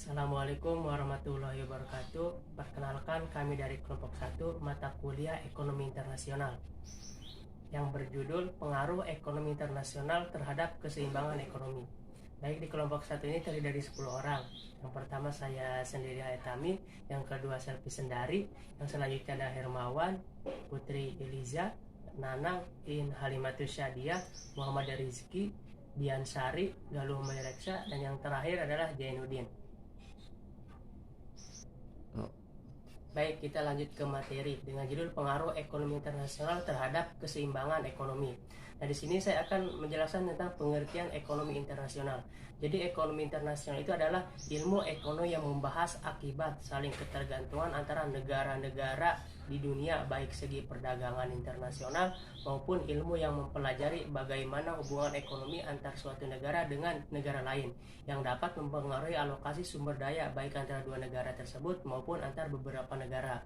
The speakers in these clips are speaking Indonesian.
Assalamualaikum warahmatullahi wabarakatuh. Perkenalkan, kami dari kelompok 1 mata kuliah Ekonomi Internasional yang berjudul Pengaruh Ekonomi Internasional terhadap Keseimbangan Ekonomi. Baik, di kelompok 1 ini terdiri dari 10 orang. Yang pertama saya sendiri Haitami, yang kedua Selvi Sendari, yang selanjutnya ada Hermawan, Putri Eliza, Nanang, In Halimatus Syadiah, Muhammad Rizki, Dian Sari, Galuh Mayreksa, dan yang terakhir adalah Jainuddin. Baik, kita lanjut ke materi dengan judul Pengaruh Ekonomi Internasional terhadap Keseimbangan Ekonomi. Nah, di sini saya akan menjelaskan tentang pengertian ekonomi internasional. Jadi, ekonomi internasional itu adalah ilmu ekonomi yang membahas akibat saling ketergantungan antara negara-negara di dunia, baik segi perdagangan internasional maupun ilmu yang mempelajari bagaimana hubungan ekonomi antar suatu negara dengan negara lain yang dapat mempengaruhi alokasi sumber daya baik antara dua negara tersebut maupun antar beberapa negara.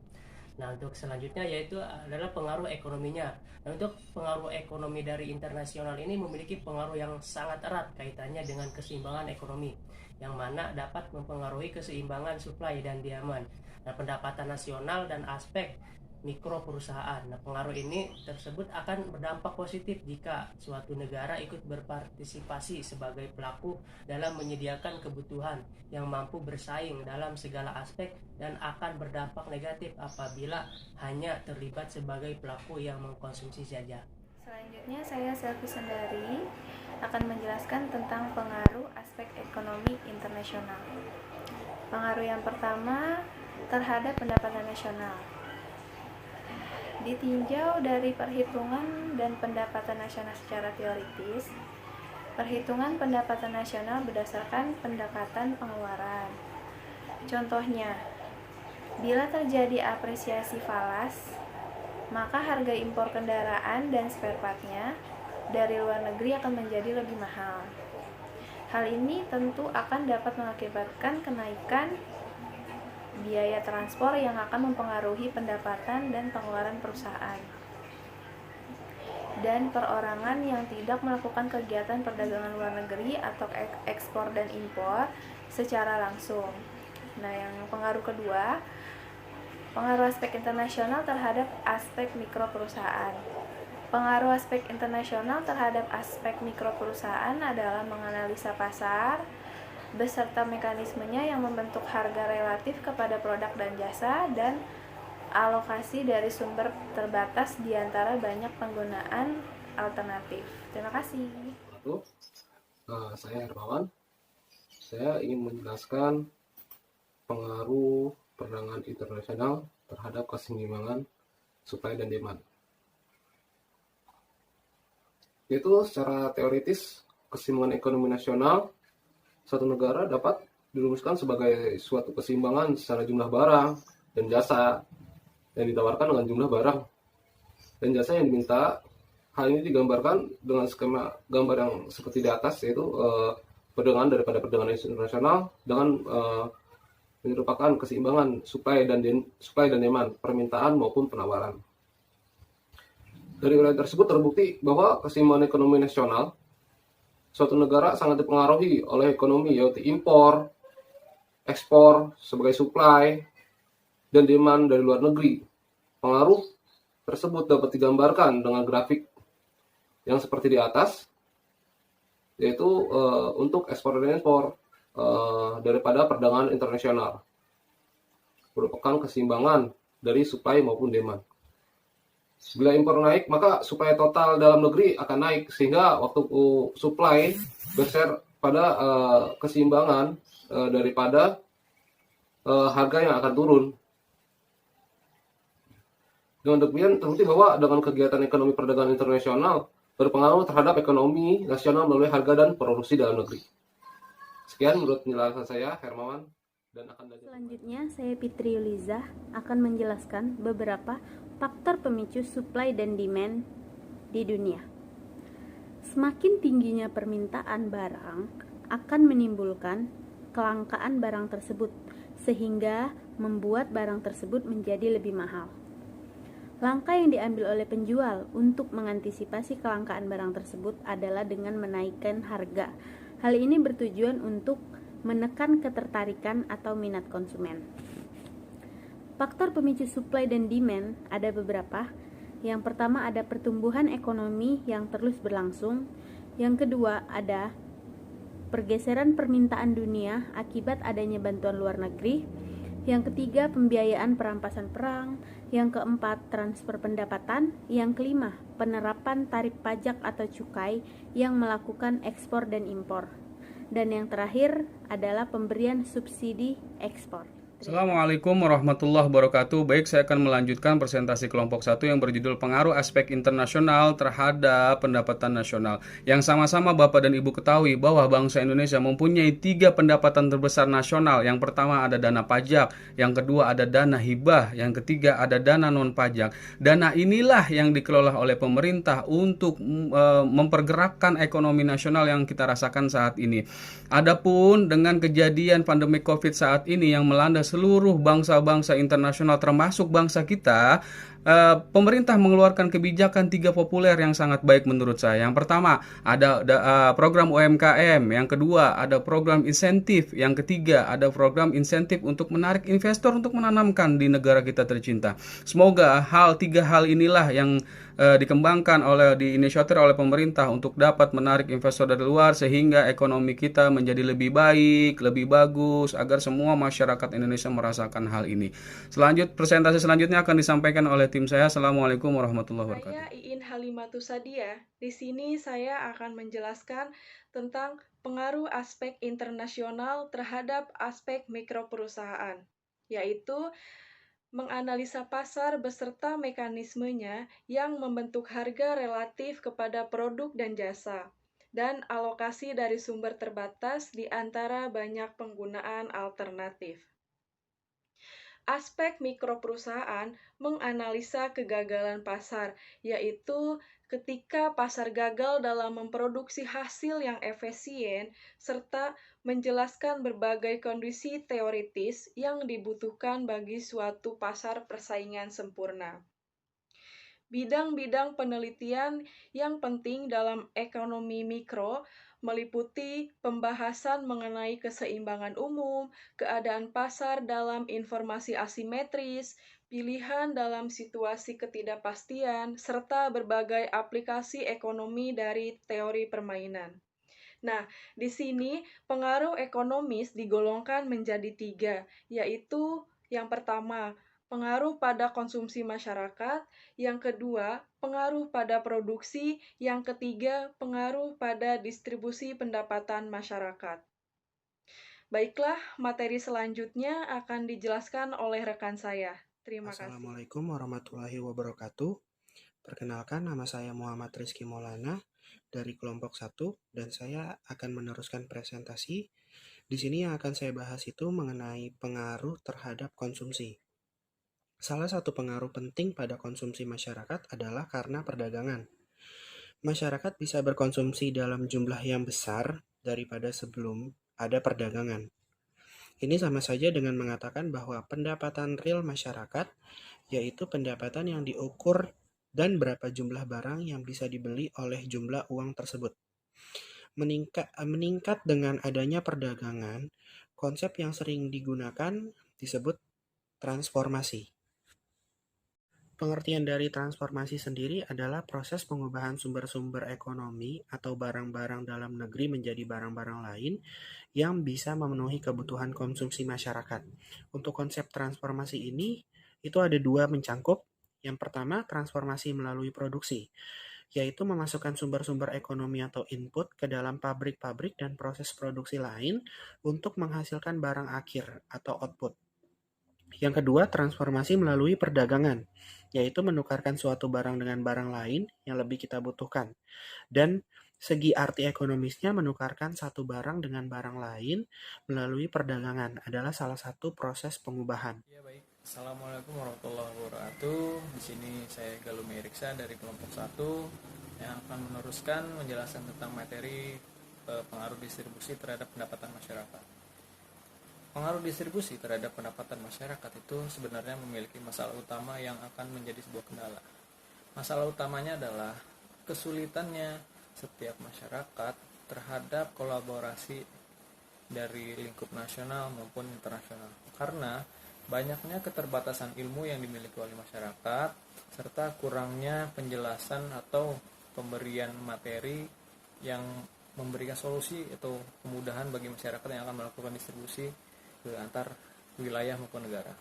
Nah, untuk selanjutnya yaitu adalah pengaruh ekonominya. Nah, untuk pengaruh ekonomi dari internasional ini memiliki pengaruh yang sangat erat kaitannya dengan keseimbangan ekonomi, yang mana dapat mempengaruhi keseimbangan supply dan demand, nah, pendapatan nasional dan aspek mikro perusahaan. Nah, pengaruh ini tersebut akan berdampak positif jika suatu negara ikut berpartisipasi sebagai pelaku dalam menyediakan kebutuhan yang mampu bersaing dalam segala aspek, dan akan berdampak negatif apabila hanya terlibat sebagai pelaku yang mengkonsumsi saja. Selanjutnya saya Selvi Sendari akan menjelaskan tentang pengaruh aspek ekonomi internasional. Pengaruh yang pertama terhadap pendapatan nasional. Ditinjau dari perhitungan dan pendapatan nasional secara teoritis, perhitungan pendapatan nasional berdasarkan pendekatan pengeluaran. Contohnya, bila terjadi apresiasi falas, maka harga impor kendaraan dan spare partnya dari luar negeri akan menjadi lebih mahal. Hal ini tentu akan dapat mengakibatkan kenaikan biaya transport yang akan mempengaruhi pendapatan dan pengeluaran perusahaan dan perorangan yang tidak melakukan kegiatan perdagangan luar negeri atau ekspor dan impor secara langsung. Nah, yang pengaruh kedua, pengaruh aspek internasional terhadap aspek mikro perusahaan. Pengaruh aspek internasional terhadap aspek mikro perusahaan adalah menganalisa pasar beserta mekanismenya yang membentuk harga relatif kepada produk dan jasa dan alokasi dari sumber terbatas di antara banyak penggunaan alternatif. Terima kasih. Saya Hermawan. Saya ingin menjelaskan pengaruh perdagangan internasional terhadap keseimbangan supply dan demand. Yaitu secara teoritis, keseimbangan ekonomi nasional suatu negara dapat dirumuskan sebagai suatu keseimbangan secara jumlah barang dan jasa yang ditawarkan dengan jumlah barang dan jasa yang diminta. Hal ini digambarkan dengan skema gambar yang seperti di atas, yaitu perdagangan daripada perdagangan internasional dengan merupakan keseimbangan supply dan demand, permintaan maupun penawaran. Dari uraian tersebut terbukti bahwa keseimbangan ekonomi nasional suatu negara sangat dipengaruhi oleh ekonomi, yaitu impor, ekspor sebagai supply, dan demand dari luar negeri. Pengaruh tersebut dapat digambarkan dengan grafik yang seperti di atas, yaitu untuk ekspor dan impor daripada perdagangan internasional, merupakan keseimbangan dari supply maupun demand. Bila impor naik, maka supply total dalam negeri akan naik, sehingga waktu supply bergeser pada keseimbangan daripada harga yang akan turun. Dengan demikian terbukti bahwa dengan kegiatan ekonomi perdagangan internasional berpengaruh terhadap ekonomi nasional melalui harga dan produksi dalam negeri. Sekian menurut penjelasan saya, Hermawan. Selanjutnya, saya Fitri Eliza akan menjelaskan beberapa faktor pemicu supply dan demand di dunia. Semakin tingginya permintaan barang akan menimbulkan kelangkaan barang tersebut, sehingga membuat barang tersebut menjadi lebih mahal. Langkah yang diambil oleh penjual untuk mengantisipasi kelangkaan barang tersebut adalah dengan menaikkan harga. Hal ini bertujuan untuk menekan ketertarikan atau minat konsumen. Faktor pemicu supply dan demand ada beberapa. Yang pertama ada pertumbuhan ekonomi yang terus berlangsung. Yang kedua ada pergeseran permintaan dunia akibat adanya bantuan luar negeri. Yang ketiga, pembiayaan perampasan perang. Yang keempat, transfer pendapatan. Yang kelima, penerapan tarif pajak atau cukai yang melakukan ekspor dan impor. Dan yang terakhir adalah pemberian subsidi ekspor. Assalamualaikum warahmatullahi wabarakatuh. Baik, saya akan melanjutkan presentasi kelompok 1 yang berjudul pengaruh aspek internasional terhadap pendapatan nasional. Yang sama-sama Bapak dan Ibu ketahui bahwa bangsa Indonesia mempunyai 3 pendapatan terbesar nasional. Yang pertama ada dana pajak, yang kedua ada dana hibah, yang ketiga ada dana non pajak. Dana inilah yang dikelola oleh pemerintah untuk mempergerakkan ekonomi nasional yang kita rasakan saat ini. Adapun dengan kejadian pandemi Covid saat ini yang melanda seluruh bangsa-bangsa internasional termasuk bangsa kita, pemerintah mengeluarkan kebijakan 3 populer yang sangat baik menurut saya. Yang pertama ada program UMKM, yang kedua ada program insentif, yang ketiga ada program insentif untuk menarik investor untuk menanamkan di negara kita tercinta. Semoga 3 hal inilah yang dikembangkan diinisiatif oleh pemerintah untuk dapat menarik investor dari luar sehingga ekonomi kita menjadi lebih baik, lebih bagus agar semua masyarakat Indonesia merasakan hal ini. Presentasi selanjutnya akan disampaikan oleh tim saya. Assalamualaikum warahmatullahi wabarakatuh. Saya Iin Halimatus Sadia. Di sini saya akan menjelaskan tentang pengaruh aspek internasional terhadap aspek mikroperusahaan, yaitu menganalisa pasar beserta mekanismenya yang membentuk harga relatif kepada produk dan jasa, dan alokasi dari sumber terbatas di antara banyak penggunaan alternatif. Aspek mikroperusahaan menganalisa kegagalan pasar, yaitu ketika pasar gagal dalam memproduksi hasil yang efisien, serta menjelaskan berbagai kondisi teoritis yang dibutuhkan bagi suatu pasar persaingan sempurna. Bidang-bidang penelitian yang penting dalam ekonomi mikro meliputi pembahasan mengenai keseimbangan umum, keadaan pasar dalam informasi asimetris, pilihan dalam situasi ketidakpastian, serta berbagai aplikasi ekonomi dari teori permainan. Nah, di sini pengaruh ekonomis digolongkan menjadi 3, yaitu yang pertama, pengaruh pada konsumsi masyarakat, yang kedua, pengaruh pada produksi, yang ketiga, pengaruh pada distribusi pendapatan masyarakat. Baiklah, materi selanjutnya akan dijelaskan oleh rekan saya. Terima kasih. Assalamualaikum warahmatullahi wabarakatuh. Perkenalkan, nama saya Muhammad Rizky Maulana dari kelompok 1 dan saya akan meneruskan presentasi. Di sini yang akan saya bahas itu mengenai pengaruh terhadap konsumsi. Salah satu pengaruh penting pada konsumsi masyarakat adalah karena perdagangan. Masyarakat bisa berkonsumsi dalam jumlah yang besar daripada sebelum ada perdagangan. Ini sama saja dengan mengatakan bahwa pendapatan real masyarakat, yaitu pendapatan yang diukur dan berapa jumlah barang yang bisa dibeli oleh jumlah uang tersebut. Meningkat dengan adanya perdagangan, konsep yang sering digunakan disebut transformasi. Pengertian dari transformasi sendiri adalah proses pengubahan sumber-sumber ekonomi atau barang-barang dalam negeri menjadi barang-barang lain yang bisa memenuhi kebutuhan konsumsi masyarakat. Untuk konsep transformasi ini, itu ada 2 mencangkup. Yang pertama, transformasi melalui produksi, yaitu memasukkan sumber-sumber ekonomi atau input ke dalam pabrik-pabrik dan proses produksi lain untuk menghasilkan barang akhir atau output. Yang kedua, transformasi melalui perdagangan, yaitu menukarkan suatu barang dengan barang lain yang lebih kita butuhkan. Dan segi arti ekonomisnya, menukarkan satu barang dengan barang lain melalui perdagangan adalah salah satu proses pengubahan. Ya baik, Assalamualaikum warahmatullahi wabarakatuh. Di sini saya Galumi Eriksa dari kelompok 1 yang akan meneruskan menjelaskan tentang materi pengaruh distribusi terhadap pendapatan masyarakat. Pengaruh distribusi terhadap pendapatan masyarakat itu sebenarnya memiliki masalah utama yang akan menjadi sebuah kendala. Masalah utamanya adalah kesulitannya setiap masyarakat terhadap kolaborasi dari lingkup nasional maupun internasional. Karena banyaknya keterbatasan ilmu yang dimiliki oleh masyarakat serta kurangnya penjelasan atau pemberian materi yang memberikan solusi atau kemudahan bagi masyarakat yang akan melakukan distribusi ke antar wilayah maupun negara.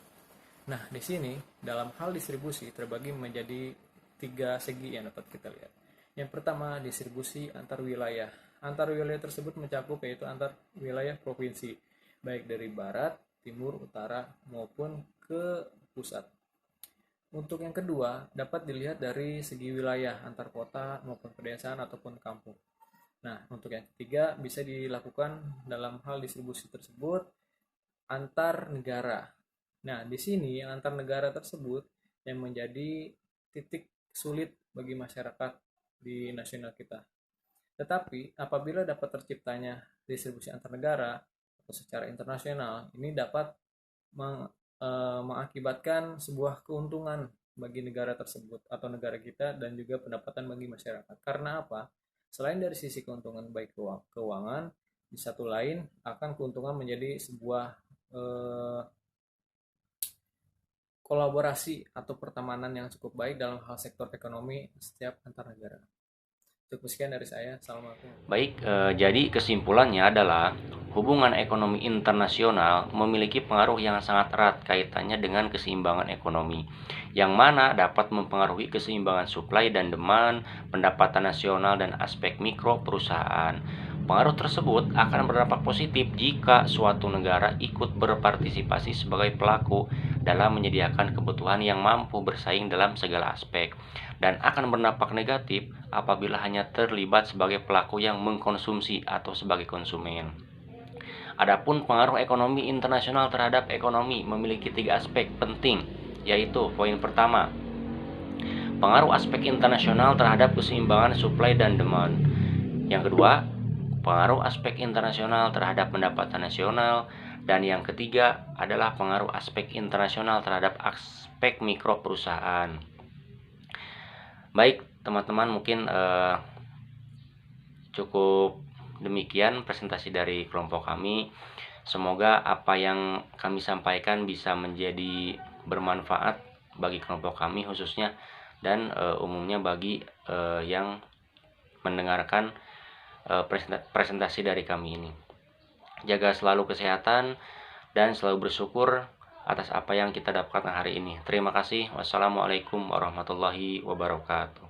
Nah, di sini dalam hal distribusi terbagi menjadi 3 segi yang dapat kita lihat. Yang pertama, distribusi antar wilayah. Antar wilayah tersebut mencakup yaitu antar wilayah provinsi, baik dari barat, timur, utara, maupun ke pusat. Untuk yang kedua, dapat dilihat dari segi wilayah antar kota maupun pedesaan ataupun kampung. Nah, untuk yang ketiga bisa dilakukan dalam hal distribusi tersebut antar negara. Nah, di sini antar negara tersebut yang menjadi titik sulit bagi masyarakat di nasional kita. Tetapi apabila dapat terciptanya distribusi antar negara atau secara internasional, ini dapat mengakibatkan sebuah keuntungan bagi negara tersebut atau negara kita dan juga pendapatan bagi masyarakat. Karena apa? Selain dari sisi keuntungan baik keuangan, di satu lain akan keuntungan menjadi sebuah kolaborasi atau pertemanan yang cukup baik dalam hal sektor ekonomi setiap antar negara. Cukup sekian dari saya. Assalamualaikum. Baik, jadi kesimpulannya adalah hubungan ekonomi internasional memiliki pengaruh yang sangat erat kaitannya dengan keseimbangan ekonomi, yang mana dapat mempengaruhi keseimbangan supply dan demand, pendapatan nasional, dan aspek mikro perusahaan. Pengaruh tersebut akan berdampak positif jika suatu negara ikut berpartisipasi sebagai pelaku dalam menyediakan kebutuhan yang mampu bersaing dalam segala aspek, dan akan berdampak negatif apabila hanya terlibat sebagai pelaku yang mengkonsumsi atau sebagai konsumen. Adapun pengaruh ekonomi internasional terhadap ekonomi memiliki 3 aspek penting, yaitu poin pertama, pengaruh aspek internasional terhadap keseimbangan supply dan demand. Yang kedua, pengaruh aspek internasional terhadap pendapatan nasional. Dan yang ketiga adalah pengaruh aspek internasional terhadap aspek mikro perusahaan. Baik teman-teman, mungkin cukup demikian presentasi dari kelompok kami. Semoga apa yang kami sampaikan bisa menjadi bermanfaat bagi kelompok kami khususnya, dan umumnya bagi yang mendengarkan presentasi dari kami ini. Jaga selalu kesehatan dan selalu bersyukur atas apa yang kita dapatkan hari ini. Terima kasih. Wassalamualaikum warahmatullahi wabarakatuh.